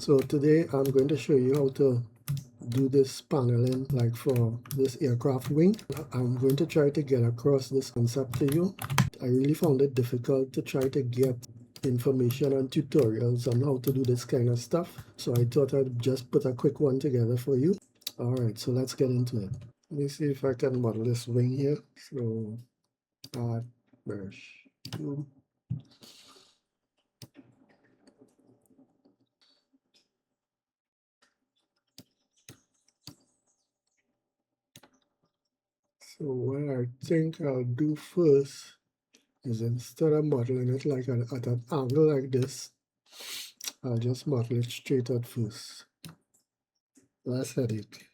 So today I'm going to show you how to do this paneling like for this aircraft wing. I'm going to try to get across this concept to you. I really found it difficult to try to get information and tutorials on how to do this kind of stuff. So I thought I'd just put a quick one together for you. All right, so let's get into it. Let me see if I can model this wing here. So add brush 2. So what I think I'll do first is instead of modeling it like at an angle like this, I'll just model it straight at first. Less headache.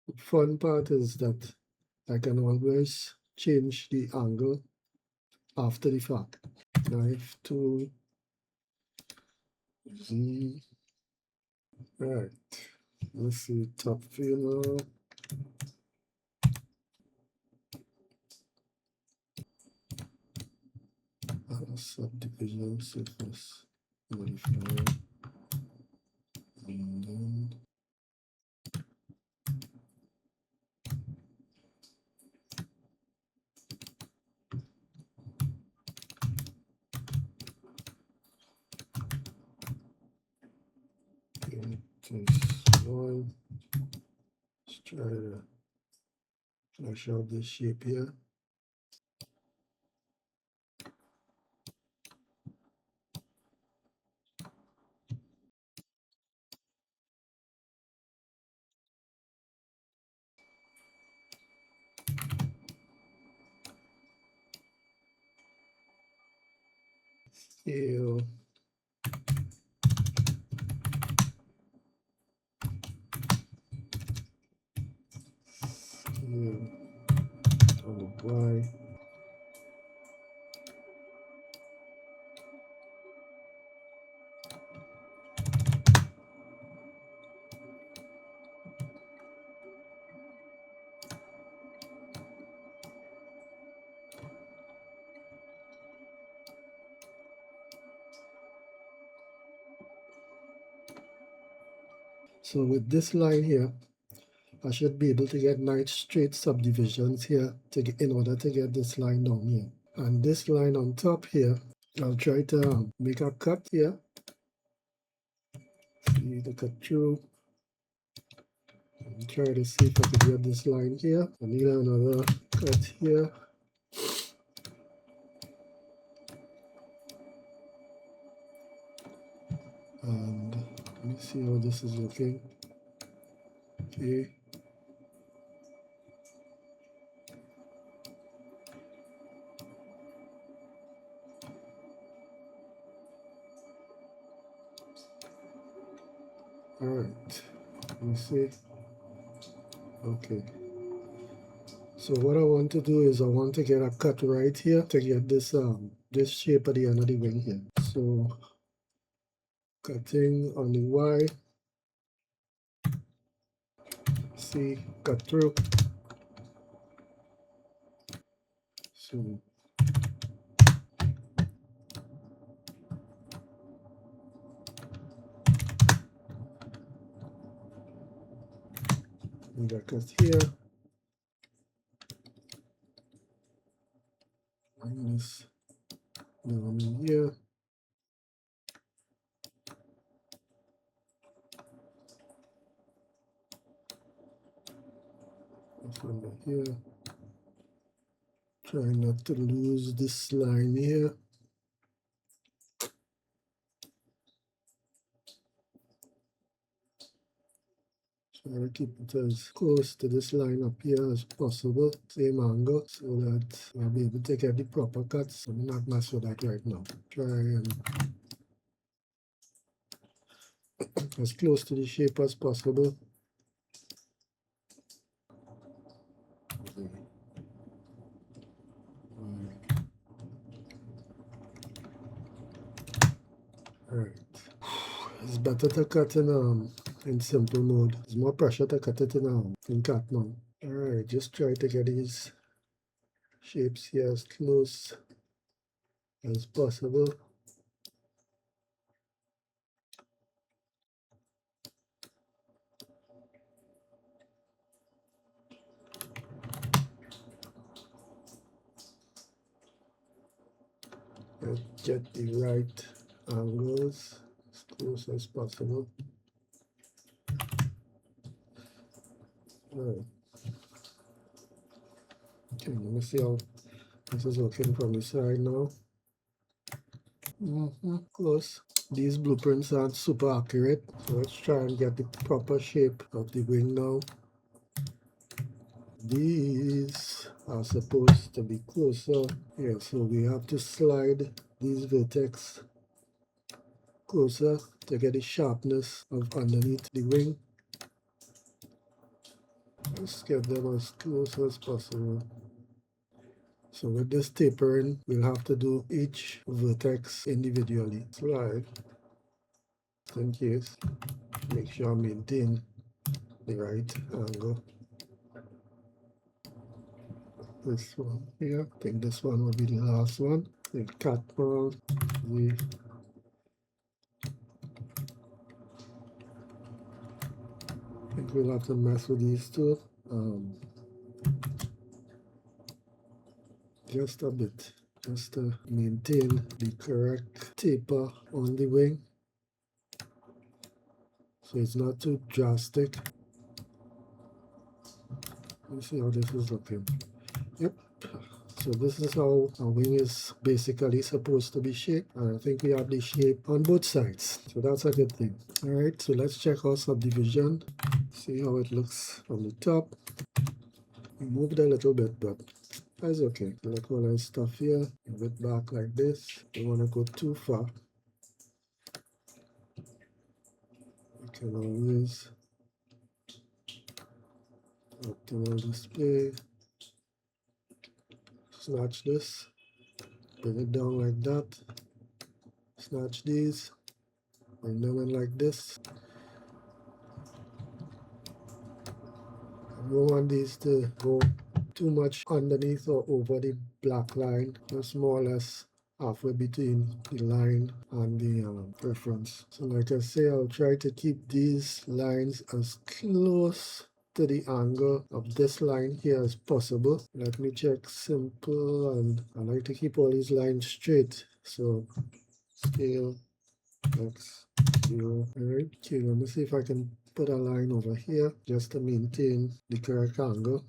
The fun part is that I can always change the angle after the fact. Knife tool, Z. Right. Let's see, top view now. Subdivision surface modifier. And then this one. Let's try to flush out this shape here. Scale. Scale on the Y. So with this line here, I should be able to get nice straight subdivisions here in order to get this line down here. And this line on top here, I'll try to make a cut here. See the cut through. And try to see if I can get this line here. I need another cut here. And let me see how this is looking. Okay. All right. Let me see. Okay. So what I want to do is I want to get a cut right here to get this this shape at the end of the wing here. So cutting on the Y. See, cut through. So we got cut here. Bring this down in here. Under here. Try not to lose this line here. Try to keep it as close to this line up here as possible, same angle, so that I'll be able to get the proper cuts. I'm not mess with that right now. Try and as close to the shape as possible. Alright. It's better to cut in simple mode. There's more pressure to cut it in cut mode. Alright, just try to get these shapes here as close as possible. And get the right angles as close as possible. Alright. Okay, let me see how this is looking from the side now. Close. These blueprints aren't super accurate, so let's try and get the proper shape of the wing now. These are supposed to be closer. Yeah, so we have to slide these vertex closer to get the sharpness of underneath the wing. Let's get them as close as possible. So with this tapering, we'll have to do each vertex individually. Slide in case. Make sure I maintain the right angle. This one here, I think this one will be the last one. The cat ball, I think we'll have to mess with these two. Just a bit, just to maintain the correct taper on the wing, so it's not too drastic. Let's see how this is looking. Yep. So this is how a wing is basically supposed to be shaped. And I think we have the shape on both sides. So that's a good thing. Alright, so let's check our subdivision. See how it looks from the top. We moved a little bit, but that's okay. Like all that stuff here, move it back like this. Don't want to go too far. You can always optimal display. Snatch this, bring it down like that. Snatch these, bring them in like this. I don't want these to go too much underneath or over the black line, just more or less halfway between the line and the reference. So like I say, I'll try to keep these lines as close to the angle of this line here as possible. Let me check simple, and I like to keep all these lines straight. So scale X 0. Alright, okay, let me see if I can put a line over here just to maintain the correct angle.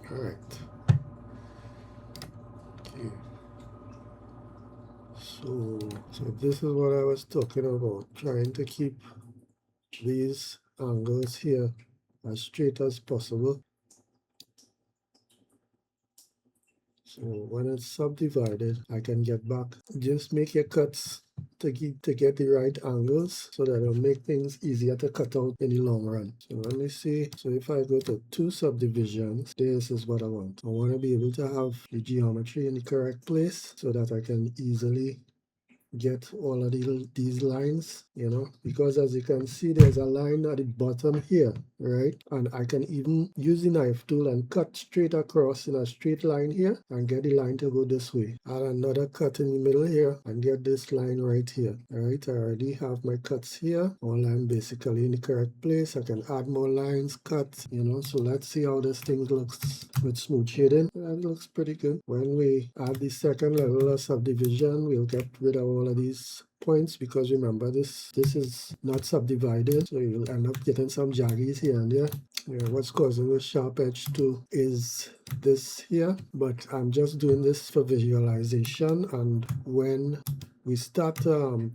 Alright. Okay. So this is what I was talking about, trying to keep these angles here as straight as possible. So when it's subdivided, I can get back. Just make your cuts to get the right angles so that it'll make things easier to cut out in the long run. So let me see. So if I go to 2 subdivisions, this is what I want. I want to be able to have the geometry in the correct place so that I can easily get all of these lines, you know, because as you can see, there's a line at the bottom here, right? And I can even use the knife tool and cut straight across in a straight line here and get the line to go this way. Add another cut in the middle here and get this line right here. All right, I already have my cuts here. All I'm basically in the correct place. I can add more lines, cut, you know. So let's see how this thing looks with smooth shading. That looks pretty good. When we add the second level of subdivision, we'll get rid of all of these points, because remember this is not subdivided, so you'll end up getting some jaggies here and there. Yeah, what's causing the sharp edge too is this here, but I'm just doing this for visualization, and when we start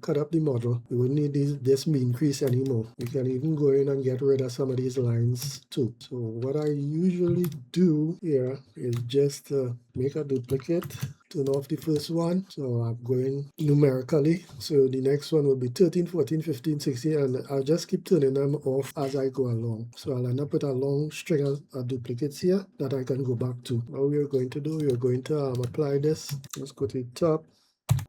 cut up the model, we won't need this mean crease anymore. We can even go in and get rid of some of these lines too. So what I usually do here is just make a duplicate, turn off the first one. So I'm going numerically. So the next one will be 13, 14, 15, 16, and I'll just keep turning them off as I go along. So I'll end up with a long string of duplicates here that I can go back to. What we're going to do, we're going to apply this. Let's go to the top.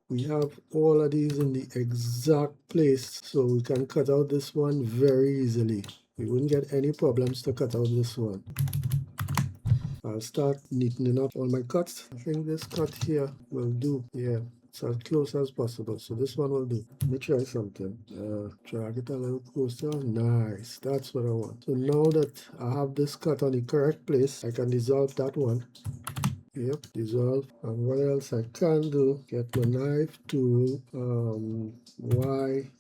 We have all of these in the exact place, so we can cut out this one very easily. We wouldn't get any problems to cut out this one. I'll start neatening up all my cuts. I think this cut here will do. Yeah, it's as close as possible. So this one will do. Let me try something. Drag it a little closer. Nice. That's what I want. So now that I have this cut on the correct place, I can dissolve that one. Yep, dissolve. And what else I can do? Get my knife tool. Y,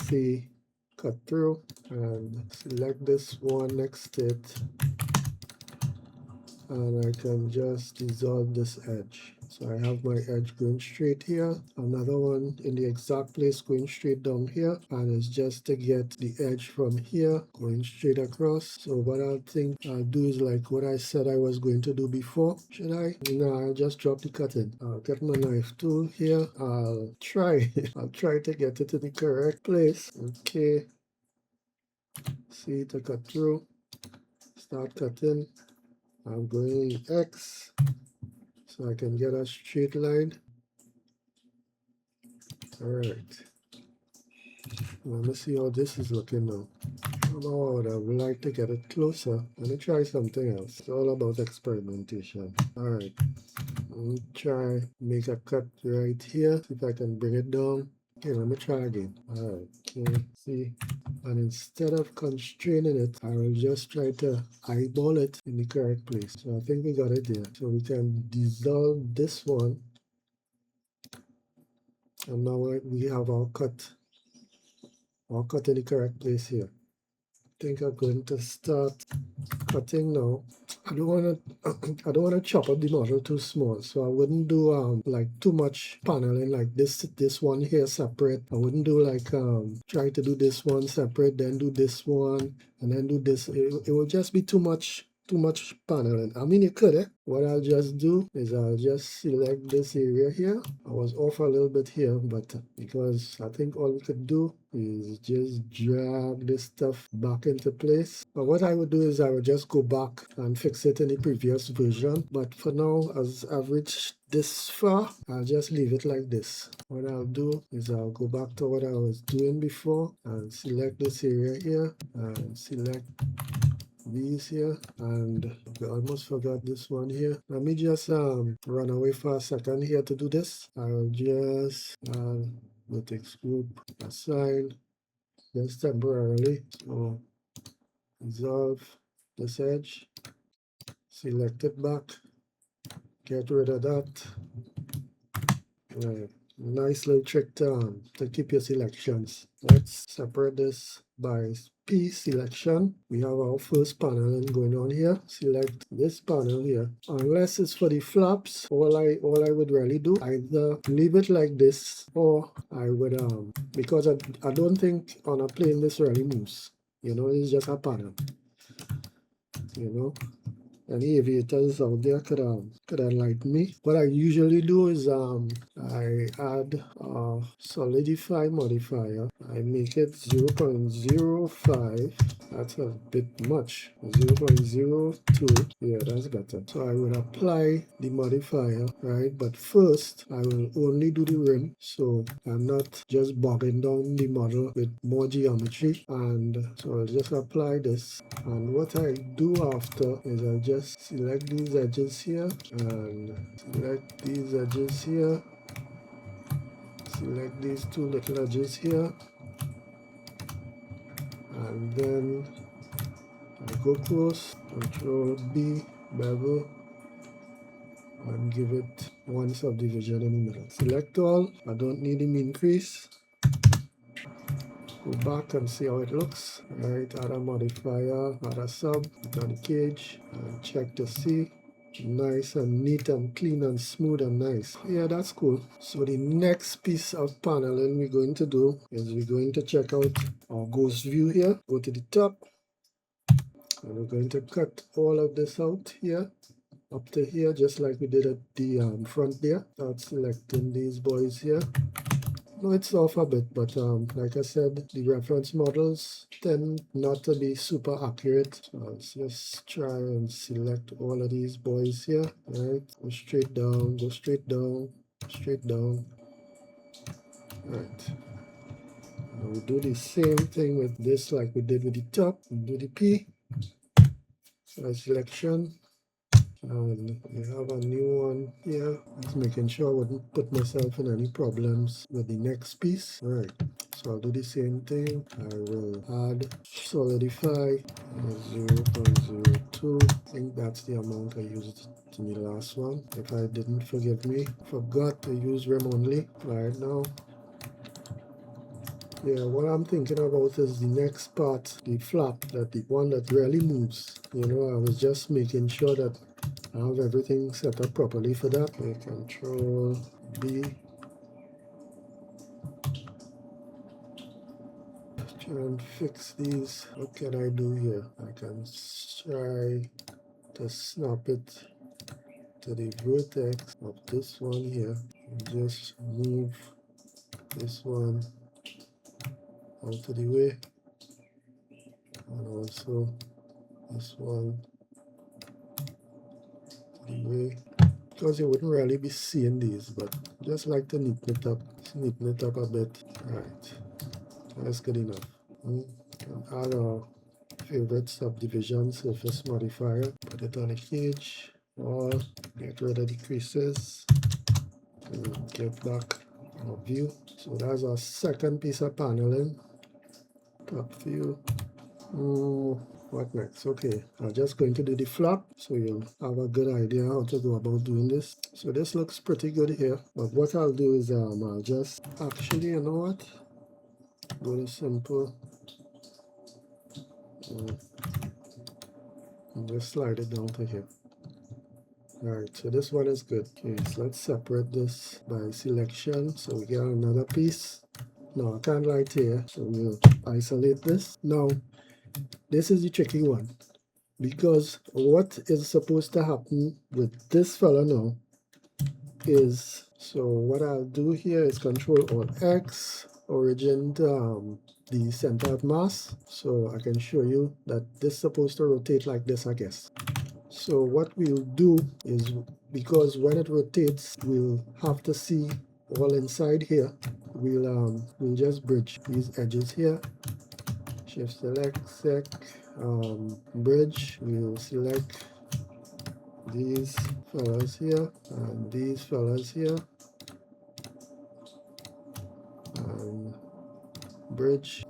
C, cut through, and select this one next to it, and I can just dissolve this edge. So I have my edge going straight here, another one in the exact place going straight down here, and it's just to get the edge from here going straight across. So what I think I'll do is like what I said I was going to do before. Should I? No, I'll just drop the cutting. I'll get my knife tool here. I'll try I'll try to get it in the correct place. Okay, see to cut through, start cutting. I'm going X so I can get a straight line. Alright. Let me see how this is looking now. Lord, I would like to get it closer. Let me try something else. It's all about experimentation. Alright. Let me try make a cut right here. See if I can bring it down. Okay, let me try again. Alright, okay, see. And instead of constraining it, I will just try to eyeball it in the correct place. So I think we got it there. So we can dissolve this one. And now we have our cut in the correct place here. I think I'm going to start cutting now. I don't want to chop up the model too small, so I wouldn't do like too much paneling like this one here separate. I wouldn't do like try to do this one separate, then do this one, and then do this. It will just be too much paneling. I mean, you could, eh? What I'll just do is I'll just select this area here. I was off a little bit here, but because I think all we could do is just drag this stuff back into place. But what I would do is I would just go back and fix it in the previous version. But for now, as I've reached this far, I'll just leave it like this. What I'll do is I'll go back to what I was doing before and select this area here and select these here, and I almost forgot this one here. Let me just run away for a second here to do this. I'll just vertex group assign just temporarily. So dissolve this edge, select it back, get rid of that. Right. Nice little trick to keep your selections. Let's separate this by P selection. We have our first panel going on here. Select this panel here. Unless it's for the flaps, all I would really do, either leave it like this, or I would because I don't think on a plane this really moves. You know, it's just a panel. You know. Any aviators out there could enlighten me. What I usually do is I add a solidify modifier. I make it 0.05. That's a bit much. 0.02. Yeah, that's better. So I will apply the modifier, right? But first I will only do the rim, so I'm not just bogging down the model with more geometry. And so I'll just apply this. And what I do after is I just select these edges here and select these edges here, select these two little edges here, and then I go close, Control B, bevel, and give it one subdivision in the middle. Select all, I don't need the mean crease. Go back and see how it looks. Right, add a modifier, add a sub, put on the cage, and check to see. Nice and neat and clean and smooth and nice. Yeah, that's cool. So the next piece of paneling we're going to do is we're going to check out our ghost view here. Go to the top, and we're going to cut all of this out here up to here, just like we did at the front there. Start selecting these boys here. No, it's off a bit, but like I said, the reference models tend not to be super accurate. So let's just try and select all of these boys here. Right, go straight down, go straight down, straight down. Right. Now we do the same thing with this like we did with the top. We do the P. So selection. And we have a new one here. Just making sure I wouldn't put myself in any problems with the next piece. All right, so I'll do the same thing. I will add solidify 0.02. I think that's the amount I used in the last one. If I didn't, forgive me. Forgot to use rem only right now. Yeah, what I'm thinking about is the next part, the flap, that the one that really moves. You know, I was just making sure that I have everything set up properly for that. Okay, Control B. Try and fix these. What can I do here? I can try to snap it to the vertex of this one here. Just move this one out of the way. And also this one the way, because you wouldn't really be seeing these, but just like to neaten it up a bit. Alright, that's good enough. Can add our favorite subdivision surface modifier, put it on a cage, or get rid of the creases, and get back our view. So that's our second piece of paneling. Top view. What next? Okay, I'm just going to do the flap so you'll have a good idea how to go about doing this. So this looks pretty good here, but what I'll do is I'll just actually, you know what, go to simple and just slide it down to here. Alright, so this one is good. Okay, so let's separate this by selection so we get another piece. Now I can't write here, so we'll isolate this. Now this is the tricky one, because what is supposed to happen with this fella now is, so what I'll do here is Control Alt X, origin to the center of mass, so I can show you that this is supposed to rotate like this, I guess. So what we'll do is, because when it rotates we'll have to see all inside here, we'll just bridge these edges here. Shift select sec bridge. We'll select these fellas here and these fellas here and bridge.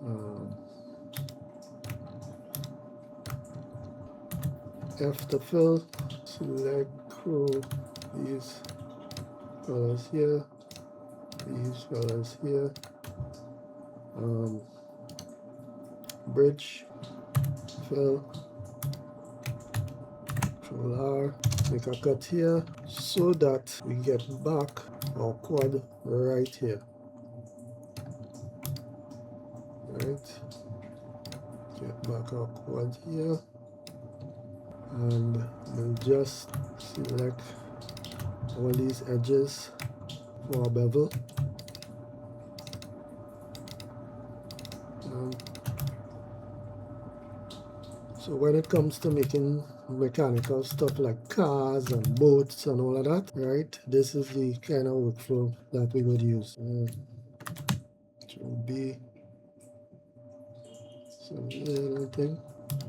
F to fill. Select these fellas here, these fellas here. Bridge, fill, Control R, make a cut here so that we get back our quad right here. Right, get back our quad here, and we'll just select all these edges for our bevel. So when it comes to making mechanical stuff like cars and boats and all of that, right, this is the kind of workflow that we would use. Control B, some little thing,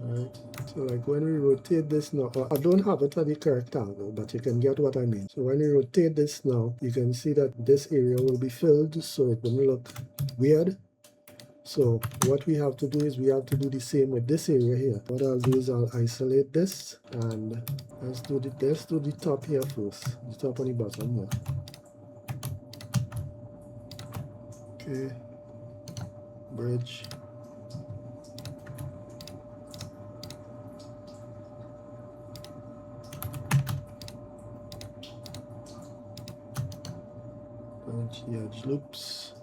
right? So like when we rotate this now, I don't have it at the correct angle, but you can get what I mean. So when we rotate this now, you can see that this area will be filled so it won't look weird. So what we have to do is we have to do the same with this area here. What I'll do is I'll isolate this, and let's do the top here first. The top and the bottom here. Okay. Bridge. Punch the edge loops.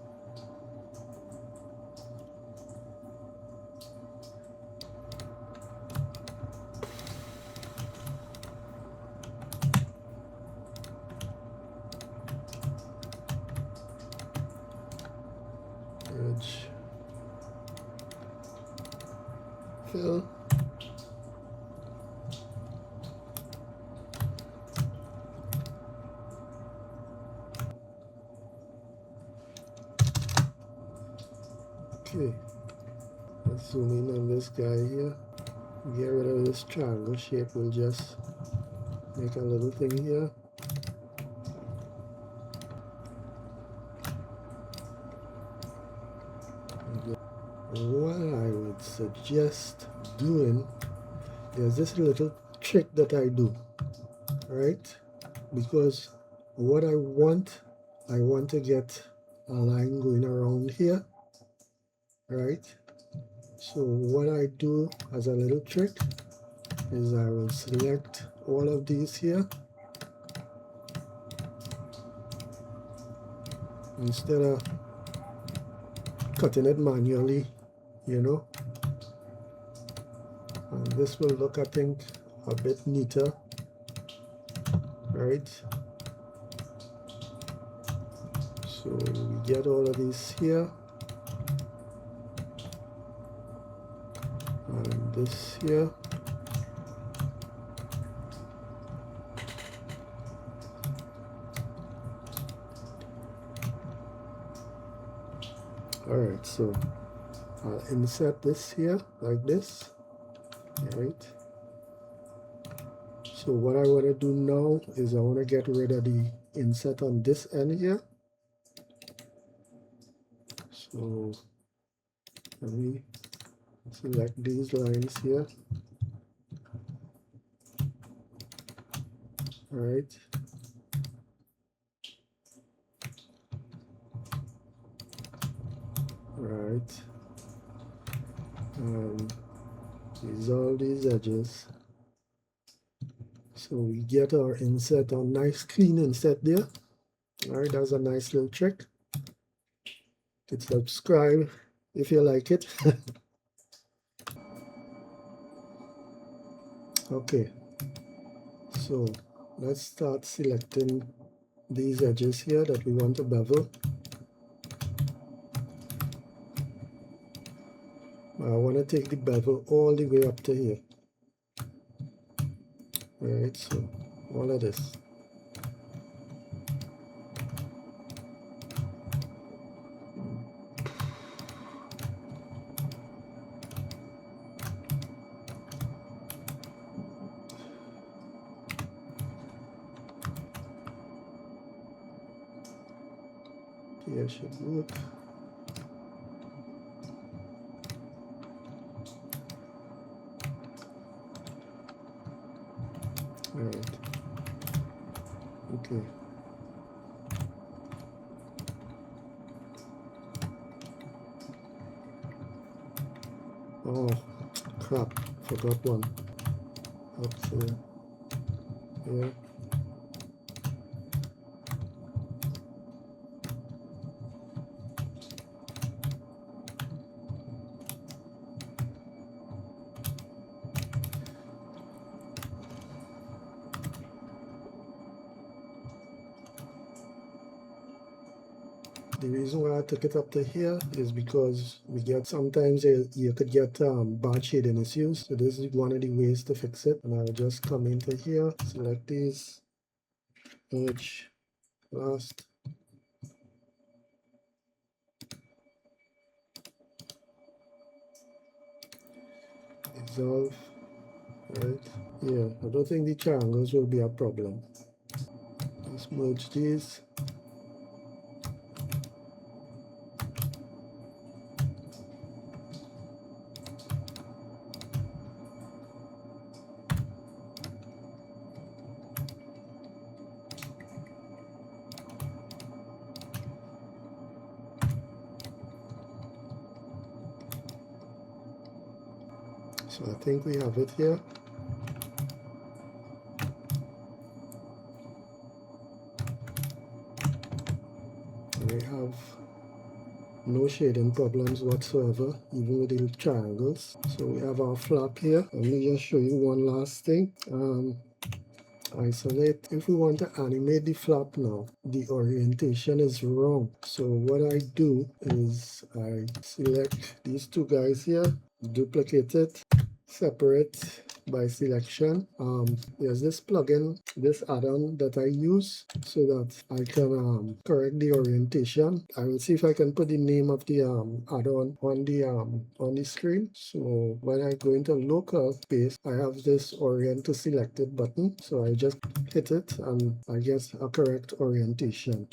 Bridge. Fill. Okay, let's zoom in on this guy here. Get rid of this triangle shape. We'll just make a little thing here. What I would suggest doing, there's this little trick that I do, right? Because what I want to get a line going around here, right? So what I do as a little trick is I will select all of these here. Instead of cutting it manually, you know, and this will look, I think, a bit neater, right? So we get all of these here, and this here. Alright, so I'll insert this here like this, right? So what I want to do now is I want to get rid of the insert on this end here. So let me select these lines here. Alright. Right. Resolve these edges. So we get our inset on nice clean inset there. Alright, that's a nice little trick. Hit subscribe if you like it. Okay, so let's start selecting these edges here that we want to bevel. I want to take the bevel all the way up to here. Alright, so all of this. Here should work. Alright. Okay. Oh, crap. Forgot one. Up here. Yeah. The reason why I took it up to here is because we get sometimes you could get bad shading issues. So this is one of the ways to fix it. And I'll just come into here, select these, merge, last. Resolve, right? Yeah, I don't think the triangles will be a problem. Let's merge these. So I think we have it here. We have no shading problems whatsoever, even with the triangles. So we have our flap here. Let me just show you one last thing. Isolate. If we want to animate the flap now, the orientation is wrong. So what I do is I select these two guys here, duplicate it, separate, by selection. There's this plugin, this add-on that I use so that I can correct the orientation. I will see if I can put the name of the add-on on the screen. So when I go into local space, I have this orient to selected button. So I just hit it and I get a correct orientation.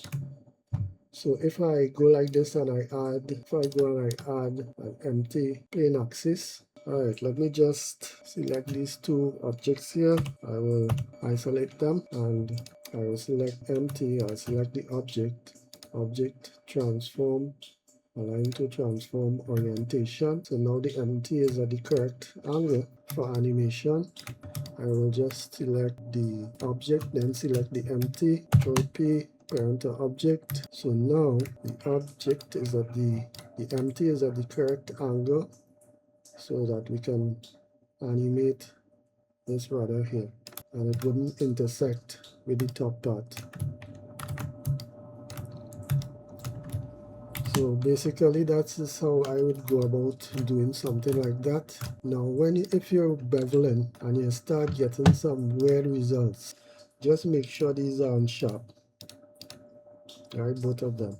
So if I go like this and I add, if I go and I add an empty plane axis. Alright, let me just select these two objects here. I will isolate them and I will select empty. I'll select the object, transform, align to transform orientation. So now the empty is at the correct angle for animation. I will just select the object, then select the empty, Control P, parent to object. So now the object is at the empty is at the correct angle so that we can animate this rudder here and it wouldn't intersect with the top part. So basically that's just how I would go about doing something like that. Now if you're beveling and you start getting some weird results, just make sure these are on sharp. Alright, both of them.